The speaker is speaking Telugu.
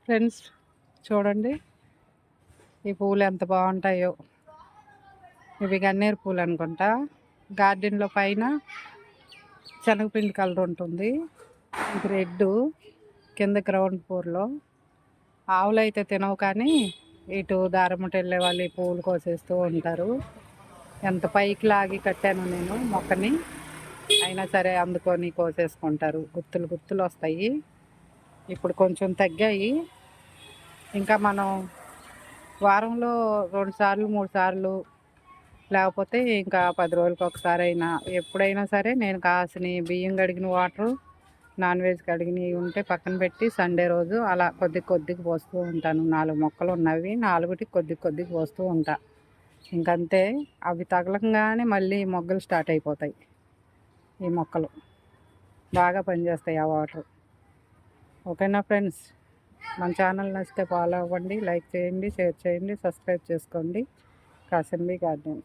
ఫ్రెండ్స్ చూడండి ఈ పూలు ఎంత బాగుంటాయో. ఇవి గన్నేరు పూలు అనుకుంటా. గార్డెన్లో పైన శనగపిండి కలర్ ఉంటుంది, ఇది రెడ్ కింద గ్రౌండ్ ఫ్లోర్లో. ఆవులు అయితే తినవు, కానీ ఇటు దారముట వెళ్ళే వాళ్ళు ఈ పూలు కోసేస్తూ ఉంటారు. ఎంత పైకి లాగి కట్టాను నేను మొక్కని, అయినా సరే అందుకొని కోసేసుకుంటారు. గుత్తులు గుత్తులు వస్తాయి. ఇప్పుడు కొంచెం తగ్గాయి. ఇంకా మనం వారంలో 2 సార్లు 3 సార్లు, లేకపోతే ఇంకా 10 రోజులకి ఒకసారి అయినా, ఎప్పుడైనా సరే నేను కాసిన బియ్యం కడిగిన వాటరు, నాన్ వెజ్ కడిగినవి ఉంటే పక్కన పెట్టి సండే రోజు అలా కొద్ది కొద్దిగా పోస్తూ ఉంటాను. 4 మొక్కలు ఉన్నవి, 4టికి కొద్ది కొద్దిగా పోస్తూ ఉంటా. ఇంకంతే. అవి తగలంగానే మళ్ళీ మొగ్గలు స్టార్ట్ అయిపోతాయి. ఈ మొక్కలు బాగా పనిచేస్తాయి ఆ వాటర్. ఓకేనా ఫ్రెండ్స్, మన ఛానల్ నచ్చితే ఫాలో అవ్వండి, లైక్ చేయండి, షేర్ చేయండి, సబ్స్క్రైబ్ చేసుకోండి. కాసిన్బి గార్డెన్.